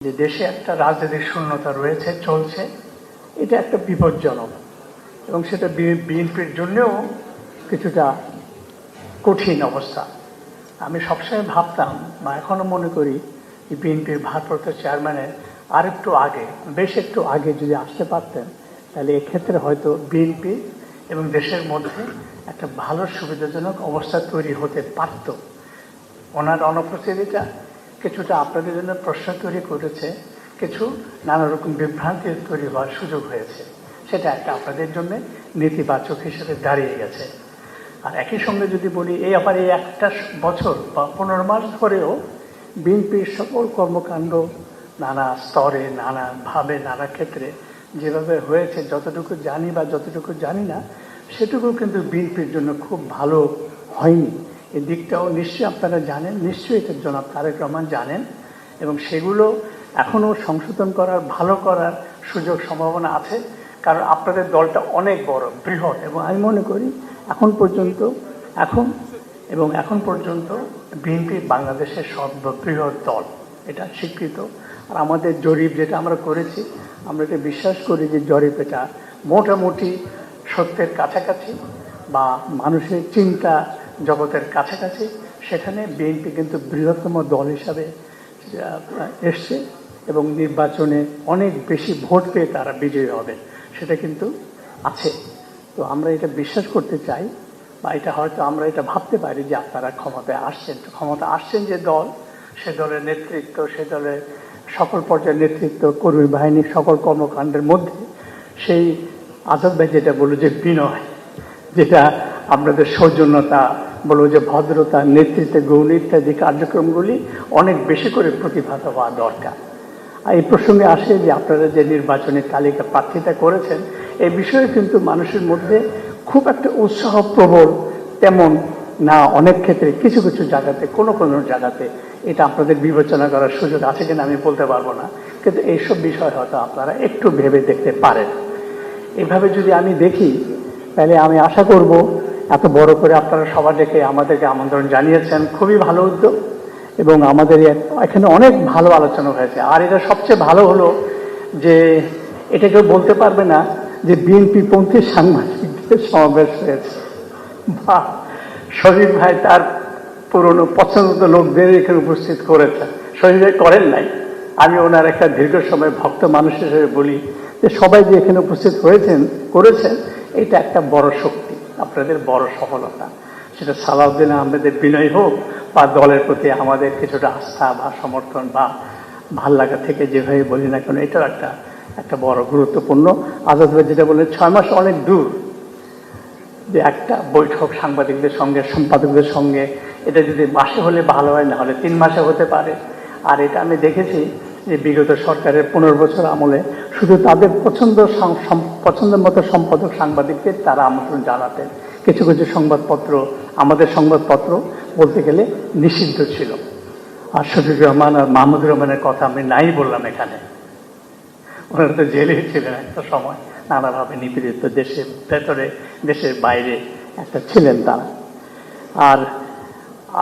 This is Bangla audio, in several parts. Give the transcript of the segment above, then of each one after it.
যে দেশে একটা রাজনৈতিক শূন্যতা রয়েছে, চলছে, এটা একটা বিপজ্জনক এবং সেটা বিএনপির জন্যও কিছুটা কঠিন অবস্থা। আমি সবসময় ভাবতাম বা এখনো মনে করি যে বিএনপির ভারপ্রাপ্ত চেয়ারম্যানের আর একটু আগে, বেশ একটু আগে যদি আসতে পারতেন, তাহলে এক্ষেত্রে হয়তো বিএনপি এবং দেশের মধ্যে একটা ভালো সুবিধাজনক অবস্থা তৈরি হতে পারত। ওনার অনুপস্থিতিটা কিছুটা আপনাদের জন্য প্রশ্ন তৈরি করেছে, কিছু নানা রকম বিভ্রান্তি তৈরি হওয়ার সুযোগ হয়েছে, সেটা একটা আপনাদের জন্য নেতিবাচক হিসেবে দাঁড়িয়ে গেছে। আর একই সঙ্গে যদি বলি এই একটা বছর বা 15 মাস ধরেও বিএনপির সকল কর্মকাণ্ড নানা স্তরে, নানাভাবে, নানা ক্ষেত্রে যেভাবে হয়েছে, যতটুকু জানি বা যতটুকু জানি না, সেটুকু কিন্তু বিএনপির জন্য খুব ভালো হয়নি। এই দিকটাও নিশ্চয়ই আপনারা জানেন, নিশ্চয়ই এটার জন্য তারেক রহমান জানেন, এবং সেগুলো এখনও সংশোধন করার, ভালো করার সুযোগ সম্ভাবনা আছে। কারণ আপনাদের দলটা অনেক বড়, বৃহৎ, এবং আমি মনে করি এখন পর্যন্ত বিএনপি বাংলাদেশের সর্ববৃহৎ দল, এটা স্বীকৃত। আর আমাদের জরিপ যেটা আমরা করেছি, আমরা এটা বিশ্বাস করি যে জরিপ এটা মোটামুটি সত্যের কাছাকাছি বা মানুষের চিন্তা জগতের কাছাকাছি। সেখানে বিএনপি কিন্তু বৃহত্তম দল হিসাবে এসছে এবং নির্বাচনে অনেক বেশি ভোট পেয়ে তারা বিজয়ী হবে, সেটা কিন্তু আছে। তো আমরা এটা বিশ্বাস করতে চাই, বা এটা হয়তো আমরা এটা ভাবতে পারি যে আপনারা ক্ষমতা আসছেন যে দল, সে দলের নেতৃত্ব, সে দলের সকল পর্যায়ের নেতৃত্ব, কর্মী বাহিনীর সকল কর্মকাণ্ডের মধ্যে সেই আজাদ ভাই যেটা বলল যে বিনয়, যেটা আপনাদের সৌজন্যতা, বলবো যে ভদ্রতা, নেতৃত্বে গৌণ ইত্যাদি কার্যক্রমগুলি অনেক বেশি করে প্রতিভাত হওয়া দরকার। আর এই প্রসঙ্গে আসে যে আপনারা যে নির্বাচনী তালিকা প্রার্থিতা করেছেন, এই বিষয়ে কিন্তু মানুষের মধ্যে খুব একটা উৎসাহ প্রবল তেমন না। অনেক ক্ষেত্রে কিছু কিছু জায়গাতে, কোনো জায়গাতে এটা আপনাদের বিবেচনা করার সুযোগ আছে কিনা আমি বলতে পারবো না, কিন্তু এইসব বিষয় হয়তো আপনারা একটু ভেবে দেখতে পারেন। এভাবে যদি আমি দেখি, তাহলে আমি আশা করব এত বড় করে আপনারা সভা ডেকে আমাদেরকে আমন্ত্রণ জানিয়েছেন, খুবই ভালো উদ্যোগ, এবং আমাদের এখানে অনেক ভালো আলোচনা হয়েছে। আর এটা সবচেয়ে ভালো হলো যে এটা কেউ বলতে পারবে না যে বিএনপি পন্থী সাংবাদিকদের সমাবেশ হয়েছে, বা শরীফ ভাই তার পুরনো পছন্দ লোকদের এখানে উপস্থিত করেছেন। শরীফ ভাই করেন নাই, আমি ওনার একটা দীর্ঘ সময় ভক্ত মানুষ হিসেবে বলি যে সবাই যে এখানে উপস্থিত করেছেন, এটা একটা বড় শক্তি, আপনাদের বড় সফলতা। সেটা সালাউদ্দিন আহমেদের বিনয় হোক বা দলের প্রতি আমাদের কিছুটা আস্থা বা সমর্থন বা ভাল লাগা থেকে যেভাবে বলি না কেন, এটাও একটা বড় গুরুত্বপূর্ণ। আজাদ ভাই যেটা বললেন 6 মাস অনেক দূর, যে একটা বৈঠক সাংবাদিকদের সঙ্গে, সম্পাদকদের সঙ্গে, এটা যদি মাসে হলে ভালো হয়, না হলে 3 মাসে হতে পারে। আর এটা আমি দেখেছি যে বিগত সরকারের 15 বছর আমলে শুধু তাদের পছন্দের মতো সম্পাদক সাংবাদিকদের তারা আমন্ত্রণ জানাতেন। কিছু কিছু সংবাদপত্র, আমাদের সংবাদপত্র বলতে গেলে নিষিদ্ধ ছিল। আর শফিকুর রহমান আর মাহমুদুর রহমানের কথা আমি নাই বললাম এখানে, ওনারা তো জেলে ছিলেন একটা সময়, নানাভাবে নিপীড়িত, দেশের ভেতরে দেশের বাইরে একটা ছিলেন তারা।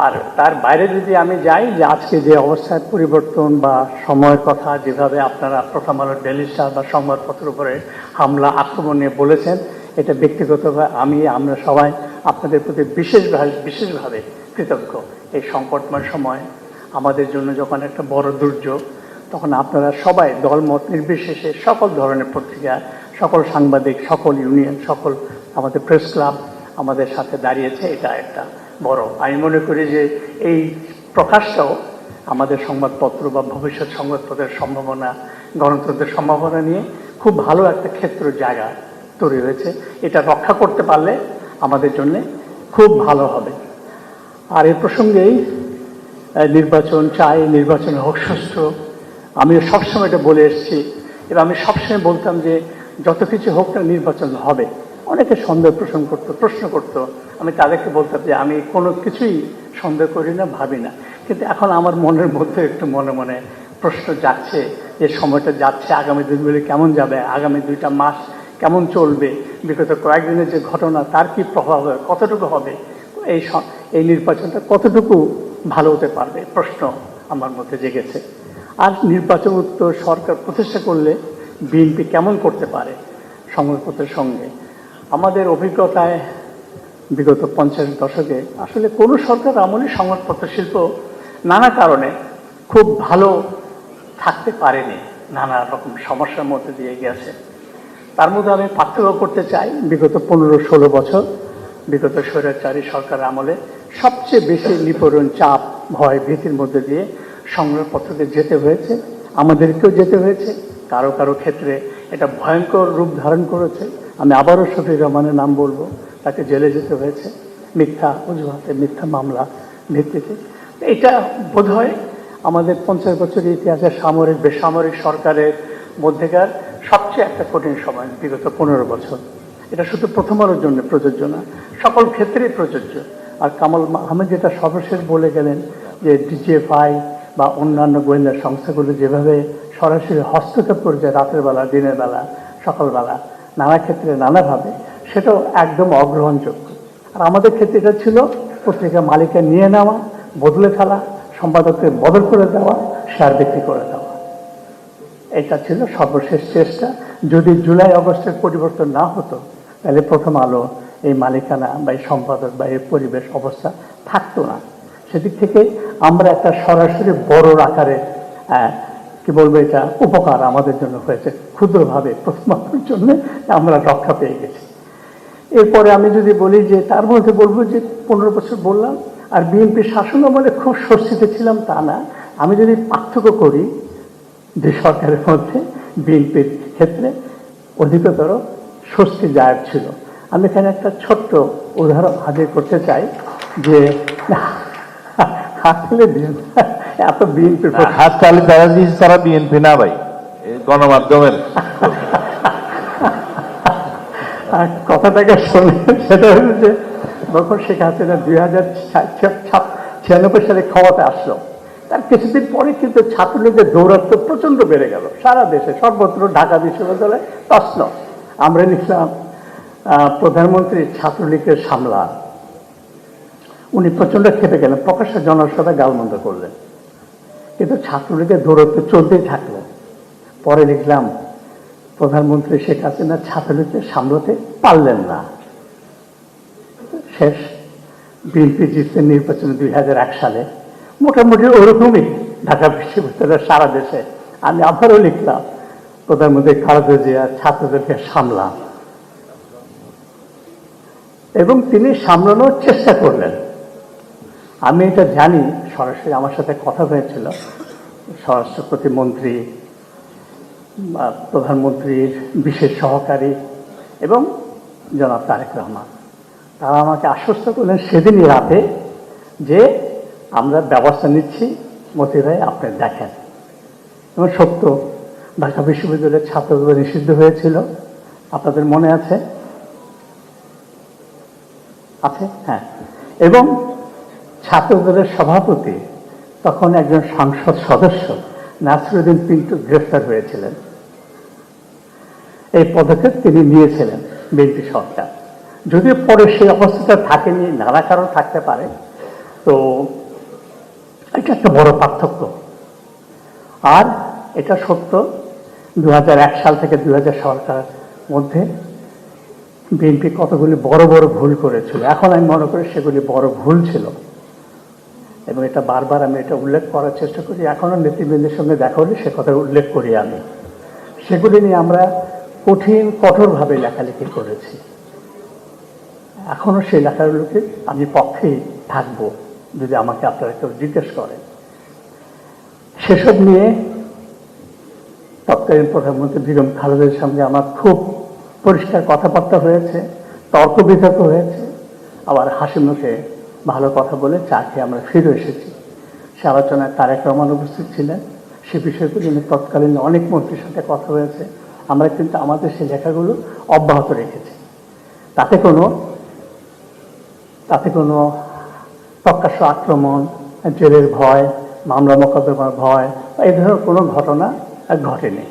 আর তার বাইরে যদি আমি যাই, যে আজকে যে অবস্থার পরিবর্তন বা সময়ের কথা যেভাবে আপনারা প্রথম আলো, ডেইলি স্টার বা সংবাদপত্র উপরে হামলা, আক্রমণ নিয়ে বলেছেন, এটা ব্যক্তিগতভাবে আমরা সবাই আপনাদের প্রতি বিশেষভাবে কৃতজ্ঞ। এই সংকটময় সময় আমাদের জন্য যখন একটা বড় দুর্যোগ, তখন আপনারা সবাই দলমত নির্বিশেষে সকল ধরনের পত্রিকা, সকল সাংবাদিক, সকল ইউনিয়ন, সকল আমাদের প্রেস ক্লাব আমাদের সাথে দাঁড়িয়েছে। এটা একটা বড়, আমি মনে করি যে এই প্রকাশটাও আমাদের সংবাদপত্র বা ভবিষ্যৎ সংবাদপত্রের সম্ভাবনা, গণতন্ত্রের সম্ভাবনা নিয়ে খুব ভালো একটা ক্ষেত্র, জায়গা তৈরি হয়েছে। এটা রক্ষা করতে পারলে আমাদের জন্য খুব ভালো হবে। আর এই প্রসঙ্গেই নির্বাচন চাই, নির্বাচন হোক সুষ্ঠু। আমি সবসময় এটা বলে এসেছি, এবং আমি সবসময় বলতাম যে যত কিছু হোক না, নির্বাচন হবে। অনেকে সন্দেহ প্রশ্ন করতো, আমি তাদেরকে বলতাম যে আমি কোনো কিছুই সন্দেহ করি না, ভাবি না। কিন্তু এখন আমার মনের মধ্যে একটু মনে মনে প্রশ্ন যাচ্ছে যে সময়টা যাচ্ছে, আগামী দিনগুলি কেমন যাবে, আগামী 2টা মাস কেমন চলবে, বিগত কয়েকদিনের যে ঘটনা তার কি প্রভাব হবে, কতটুকু হবে, এই নির্বাচনটা কতটুকু ভালো হতে পারবে, প্রশ্ন আমার মধ্যে জেগেছে। আর নির্বাচন উত্তর সরকার প্রতিষ্ঠা করলে বিএনপি কেমন করতে পারে সংবাদপত্রের সঙ্গে। আমাদের অভিজ্ঞতায় বিগত 50 দশকে আসলে কোনো সরকার আমলে সংবাদপত্র শিল্প নানা কারণে খুব ভালো থাকতে পারেনি, নানা রকম সমস্যার মধ্যে দিয়ে গেছে। তার মধ্যে আমি পার্থক্য করতে চাই বিগত 15-16 বছর বিগত স্বৈরাচারী সরকার আমলে সবচেয়ে বেশি নিপীড়ন, চাপ, ভয়, ভীতির মধ্যে দিয়ে সংবাদপত্রকে যেতে হয়েছে, আমাদেরকেও যেতে হয়েছে। কারো কারো ক্ষেত্রে এটা ভয়ঙ্কর রূপ ধারণ করেছে। আমি আবারও শফিক রহমানের নাম বলবো, তাকে জেলে যেতে হয়েছে মিথ্যা অজুহাতে, মিথ্যা মামলা ভিত্তিতে। এটা বোধহয় আমাদের 50 বছরের ইতিহাসে সামরিক বেসামরিক সরকারের মধ্যেকার সবচেয়ে একটা কঠিন সময় বিগত 15 বছর। এটা শুধু প্রথম আলোর জন্য প্রযোজ্য না, সকল ক্ষেত্রেই প্রযোজ্য। আর কামাল আহমেদ যেটা সর্বশেষ বলে গেলেন যে ডিজিএফআই বা অন্যান্য গোয়েন্দা সংস্থাগুলো যেভাবে সরাসরি হস্তক্ষেপ করেছে রাতের বেলা, দিনের বেলা, সকালবেলা, নানা ক্ষেত্রে নানাভাবে, সেটাও একদম অগ্রহণযোগ্য। আর আমাদের ক্ষেত্রে এটা ছিল পত্রিকা মালিকের নিয়ে নেওয়া, বদলে ফেলা, সম্পাদককে বদল করে দেওয়া, শেয়ার বিক্রি করে দেওয়া। এটা ছিল সর্বশেষ চেষ্টা। যদি জুলাই আগস্টের পরিবর্তন না হতো তাহলে প্রথম আলো এই মালিকানা বা এই সম্পাদক বা এই পরিবেশ অবস্থা থাকতো না। সেদিক থেকে আমরা একটা সরাসরি বড় আকারে কি বলবো, এটা উপকার আমাদের জন্য হয়েছে। ক্ষুদ্রভাবে প্রথম আলোর জন্য আমরা রক্ষা পেয়ে গেছি। এরপরে আমি যদি বলি যে তার মধ্যে বলবো যে 15 বছর বললাম, আর বিএনপির শাসন আমলে খুব স্বস্তিতে ছিলাম তা না। আমি যদি পার্থক্য করি যে সরকারের মধ্যে বিএনপির ক্ষেত্রে অধিকতর স্বস্তি জায়গ ছিল। আমি এখানে একটা ছোট্ট উদাহরণ হাজির করতে চাই যে আসলে এত বিএনপির হাত তালি তারা দিয়েছে, তারা বিএনপি না ভাই, গণমাধ্যমের কথাটাকে শুনে সেটা হলো যে যখন শেখ হাসিনা 2096 সালে ক্ষমতা আসলো, তার কিছুদিন পরে কিন্তু ছাত্রলীগের দৌরাত্ম্য প্রচন্ড বেড়ে গেল সারা দেশে, সর্বত্র। ঢাকা বিশ্ববিদ্যালয়ে প্রশ্ন আমরা লিখলাম প্রধানমন্ত্রী ছাত্রলীগের সামলা। উনি প্রচন্ড খেপে গেলেন, প্রকাশ্যে জনসভায় গালমন্দ করলেন, কিন্তু ছাত্রলীগের দৌরাত্ম্য চলতেই থাকলো। পরে লিখলাম প্রধানমন্ত্রী শেখ হাসিনা ছাত্রলীগকে সামলাতে পারলেন না। শেষ বিএনপি জিততে নির্বাচনে 2001 সালে। মোটামুটি ওরকমই ঢাকা বিশ্ববিদ্যালয়ের সারা দেশে। আমি আবারও লিখলাম প্রধানমন্ত্রী খালেদা জিয়া ছাত্রদেরকে সামলান, এবং তিনি সামলানোর চেষ্টা করলেন। আমি এটা জানি, সরাসরি আমার সাথে কথা হয়েছিল স্বরাষ্ট্র প্রতিমন্ত্রী, প্রধানমন্ত্রীর বিশেষ সহকারী এবং জনাব তারেক রহমান। তারা আমাকে আশ্বস্ত করলেন সেদিনই রাতে যে আমরা ব্যবস্থা নিচ্ছি, মতি ভাই আপনি দেখেন। এবং সত্য, ঢাকা বিশ্ববিদ্যালয়ের ছাত্রদের নিষিদ্ধ হয়েছিল, আপনাদের মনে আছে? আছে, হ্যাঁ। এবং ছাত্রদলের সভাপতি তখন একজন সংসদ সদস্য নাসিরউদ্দিন পিন্টু গ্রেফতার হয়েছিলেন। এই পদক্ষেপ তিনি নিয়েছিলেন বিএনপি সরকার। যদিও পরে সেই অবস্থাটা থাকেনি, নানা কারণ থাকতে পারে। তো এটা একটা বড় পার্থক্য। আর এটা সত্য, 2001 সাল থেকে 2000 সরকার মধ্যে বিএনপি কতগুলি বড় বড় ভুল করেছিল। এখন আমি মনে করি সেগুলি বড় ভুল ছিল, এবং এটা বারবার আমি এটা উল্লেখ করার চেষ্টা করি। এখনো নেতৃবৃন্দের সঙ্গে দেখা হলে সে কথা উল্লেখ করি আমি। সেগুলি নিয়ে আমরা কঠোরভাবে লেখালেখি করেছি। এখনো সেই লেখাগুলোকে আমি পক্ষেই থাকবো যদি আমাকে আপনারা কেউ জিজ্ঞেস করেন। সেসব নিয়ে তৎকালীন প্রধানমন্ত্রী বেগম খালেদার সঙ্গে আমার খুব পরিষ্কার কথাবার্তা হয়েছে, তর্ক বিতর্ক হয়েছে, আবার হাসি মুখে ভালো কথা বলে চা খেয়ে আমরা ফিরে এসেছি। সে আলোচনায় তারেক রহমান উপস্থিত ছিলেন। সে বিষয়গুলি নিয়ে তৎকালীন অনেক মন্ত্রীর সাথে কথা হয়েছে। আমরা কিন্তু আমাদের সেই লেখাগুলো অব্যাহত রেখেছি। তাতে কোনো প্রকাশ্য আক্রমণ, জেলের ভয়, মামলা মোকদ্দমার ভয়, এই ধরনের কোনো ঘটনা ঘটেনি,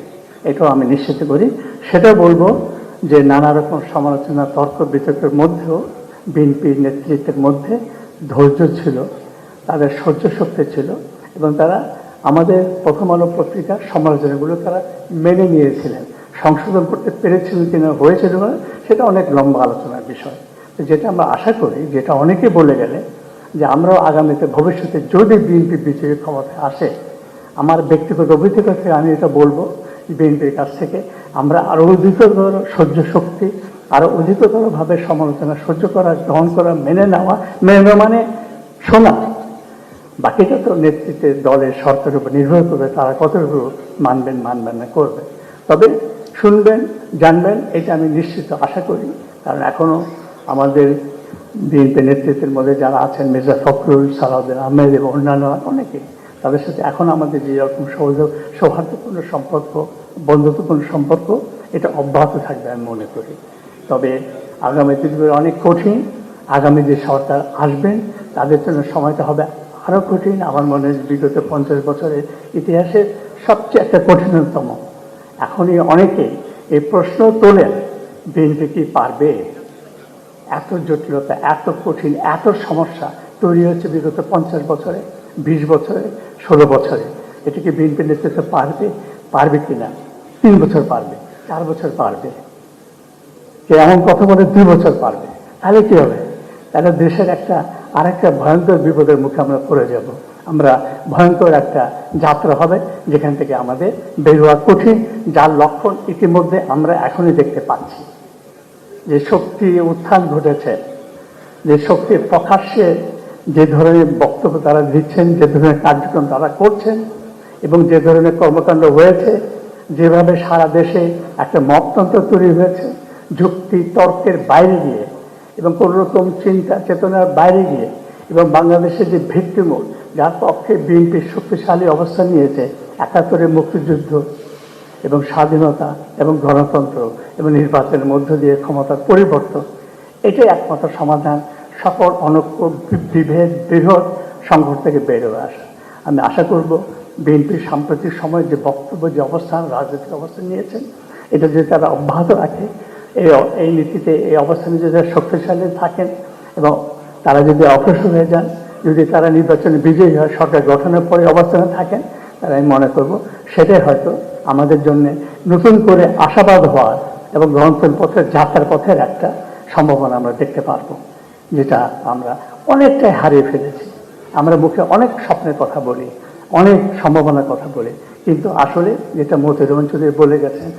এটাও আমি নিশ্চিত করি। সেটা বলবো যে নানা রকম সমালোচনা, তর্ক বিতর্কের মধ্যেও বিএনপির নেতৃত্বের মধ্যে ধৈর্য ছিল, তাদের সহ্য শক্তি ছিল, এবং তারা আমাদের প্রথম আলো পত্রিকার সমালোচনাগুলো তারা মেনে নিয়েছিলেন। সংশোধন করতে পেরেছিলেন কিনা, হয়েছিল না, সেটা অনেক লম্বা আলোচনার বিষয়। যেটা আমরা আশা করি, যেটা অনেকে বলে গেলে, যে আমরাও আগামীতে ভবিষ্যতে যদি বিএনপি বিজয়ী ক্ষমতায় আসে, আমার ব্যক্তিগত অভিজ্ঞতা থেকে আমি এটা বলবো, বিএনপির কাছ থেকে আমরা আরও অধিকতর সহ্য শক্তি, আরও অধিকতরভাবে সমালোচনা সহ্য করা, গ্রহণ করা, মেনে নেওয়া মানে শোনা। বাকিটা তো নেতৃত্বের দলের সরকারের উপর নির্ভর করবে, তারা কতটুকু মানবেন না করবে। তবে শুনবেন, জানবেন, এটা আমি নিশ্চিত আশা করি। কারণ এখনও আমাদের বিএনপি নেতৃত্বের মধ্যে যারা আছেন, মির্জা ফখরুল, সালাউদ্দিন আহমেদ এবং অন্যান্য অনেকে, তাদের সাথে এখন আমাদের যে রকম সৌহার্দ্যপূর্ণ সম্পর্ক, বন্ধুত্বপূর্ণ সম্পর্ক, এটা অব্যাহত থাকবে আমি মনে করি। তবে আগামী দিনগুলো অনেক কঠিন। আগামী যে সরকার আসবেন তাদের জন্য সময়টা হবে আরও কঠিন। আমার মনে হয় বিগত 50 বছরের ইতিহাসের সবচেয়ে একটা কঠিনতম। এখনই অনেকে এই প্রশ্ন তোলেন, বিএনপি কি পারবে? এত জটিলতা, এত কঠিন, এত সমস্যা তৈরি হচ্ছে বিগত 50 বছরে, 20 বছরে, 16 বছরে। এটা কি বিএনপি নেতৃত্ব পারবে কিনা? 3 বছর পারবে, 4 বছর পারবে, কে এমন কথা বলে 2 বছর পারবে। তাহলে কি হবে? তাহলে দেশের আরেকটা ভয়ঙ্কর বিপদের মুখে আমরা পড়ে যাব। আমরা ভয়ঙ্কর একটা যাত্রা হবে, যেখান থেকে আমাদের বের হওয়া কঠিন, যার লক্ষণ ইতিমধ্যে আমরা এখনই দেখতে পাচ্ছি। যে শক্তি উত্থান ঘটেছে, যে শক্তির প্রকাশ্যে যে ধরনের বক্তব্য তারা দিচ্ছেন, যে ধরনের কার্যক্রম তারা করছেন, এবং যে ধরনের কর্মকাণ্ড হয়েছে, যেভাবে সারা দেশে একটা মততন্ত্র তৈরি হয়েছে, যুক্তি তর্কের বাইরে গিয়ে এবং কোন রকম চিন্তা চেতনার বাইরে গিয়ে, এবং বাংলাদেশের যে ভিত্তিমূল, যার পক্ষে বিএনপি শক্তিশালী অবস্থান নিয়েছে, 71-এর মুক্তিযুদ্ধ এবং স্বাধীনতা এবং গণতন্ত্র এবং নির্বাচনের মধ্য দিয়ে ক্ষমতার পরিবর্তন, এটাই একমাত্র সমাধান সকল অনৈক্য, বিভেদ, বৃহৎ সংঘর্ষ থেকে বেরোয় আসা। আমি আশা করব বিএনপির সাম্প্রতিক সময়ে যে বক্তব্য, যে অবস্থান, রাজনৈতিক অবস্থান নিয়েছেন, এটা যদি তারা অব্যাহত রাখে, এই নীতিতে, এই অবস্থানে যদি শক্তিশালী থাকেন এবং তারা যদি অগ্রসর হয়ে যান, যদি তারা নির্বাচনে বিজয়ী হয়, সরকার গঠনের পরে অবস্থানে থাকেন, তাহলে আমি মনে করব সেটাই হয়তো আমাদের জন্য নতুন করে আশাবাদ হওয়ার এবং গণতন্ত্র পথের যাত্রার পথের একটা সম্ভাবনা আমরা দেখতে পারবো, যেটা আমরা অনেকটাই হারিয়ে ফেলেছি। আমরা মুখে অনেক স্বপ্নের কথা বলি, অনেক সম্ভাবনার কথা বলি, কিন্তু আসলে যেটা মতিউর রহমান চৌধুরী বলে গেছেন,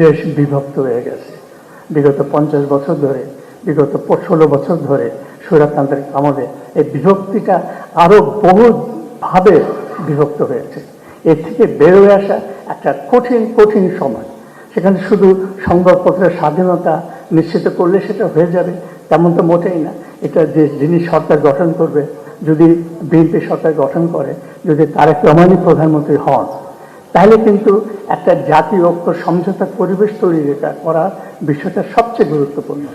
দেশ বিভক্ত হয়ে গেছে। বিগত 50 বছর ধরে, বিগত 16 বছর ধরে স্বৈরতন্ত্রের আমলে এই বিভক্তিটা আরো বহুভাবে বিভক্ত হয়েছে। এর থেকে বেরোয় আসা একটা কঠিন সময়। সেখানে শুধু সংবাদপত্রের স্বাধীনতা নিশ্চিত করলে সেটা হয়ে যাবে তেমন তো মোটেই না। এটা যে যিনি সরকার গঠন করবে, যদি বিএনপি সরকার গঠন করে, যদি তারেক রহমানই প্রধানমন্ত্রী হন, তাহলে কিন্তু একটা জাতীয় ঐক্য সমঝোতার পরিবেশ তৈরি করার বিষয়টা সবচেয়ে গুরুত্বপূর্ণ।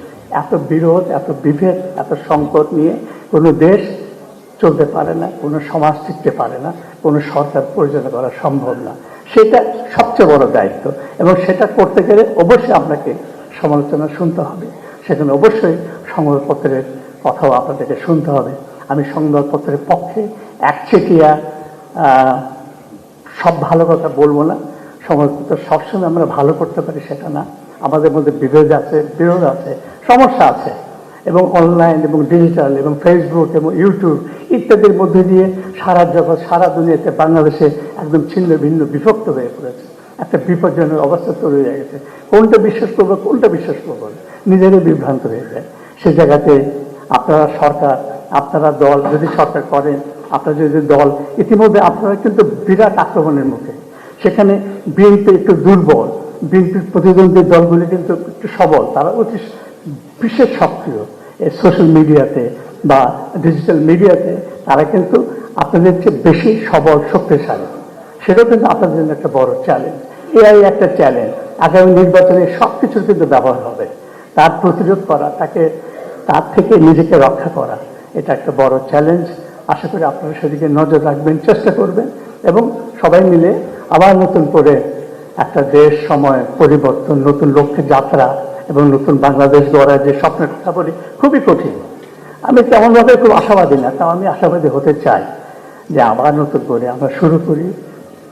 এত বিরোধ, এত বিভেদ, এত সংকট নিয়ে কোনো দেশ চলতে পারে না, কোনো সমাজ টিকতে পারে না, কোনো সরকার পরিচালনা করা সম্ভব না। সেটা সবচেয়ে বড় দায়িত্ব, এবং সেটা করতে গেলে অবশ্যই আপনাকে সমালোচনা শুনতে হবে। সেখানে অবশ্যই সংবাদপত্রের কথাও আপনাদেরকে শুনতে হবে। আমি সংবাদপত্রের পক্ষে একচেটিয়া সব ভালো কথা বলবো না। সংবাদপত্র সবসময় আমরা ভালো করতে পারি সেটা না। আমাদের মধ্যে বিরোধ আছে, সমস্যা আছে, এবং অনলাইন এবং ডিজিটাল এবং ফেসবুক এবং ইউটিউব ইত্যাদির মধ্যে দিয়ে সারা জগৎ, সারা দুনিয়াতে বাংলাদেশে একদম ছিন্ন ভিন্ন বিভক্ত হয়ে পড়েছে। একটা বিপজ্জনক অবস্থা তৈরি হয়ে গেছে। কোনটা বিশ্বাস করবো নিজেরই বিভ্রান্ত হয়ে যায়। সে জায়গাতে আপনারা সরকার, আপনারা দল যদি সরকার করেন, আপনারা যদি দল, ইতিমধ্যে আপনারা কিন্তু বিরাট আক্রমণের মুখে। সেখানে বিএনপি একটু দুর্বল, বিএনপির প্রতিদ্বন্দ্বী দলগুলি কিন্তু একটু সবল, তারা অতি বিশেষ সক্রিয় এই সোশ্যাল মিডিয়াতে বা ডিজিটাল মিডিয়াতে। তারা কিন্তু আপনাদের চেয়ে বেশি সবল, শক্তিশালী। সেটাও কিন্তু আপনাদের জন্য একটা বড় চ্যালেঞ্জ। এআই একটা চ্যালেঞ্জ। আগামী নির্বাচনে সবকিছুর কিন্তু ব্যবহার হবে। তার প্রতিরোধ করা, তার থেকে নিজেকে রক্ষা করা, এটা একটা বড় চ্যালেঞ্জ। আশা করি আপনারা সেদিকে নজর রাখবেন, চেষ্টা করবেন, এবং সবাই মিলে আবার নতুন করে একটা দেশ, সময় পরিবর্তন, নতুন লক্ষ্যে যাত্রা এবং নতুন বাংলাদেশ গড়ার যে স্বপ্নের কথা বলি, খুবই কঠিন। আমি তেমনভাবে খুব আশাবাদী না, তাও আমি আশাবাদী হতে চাই যে আবার নতুন করে আমরা শুরু করি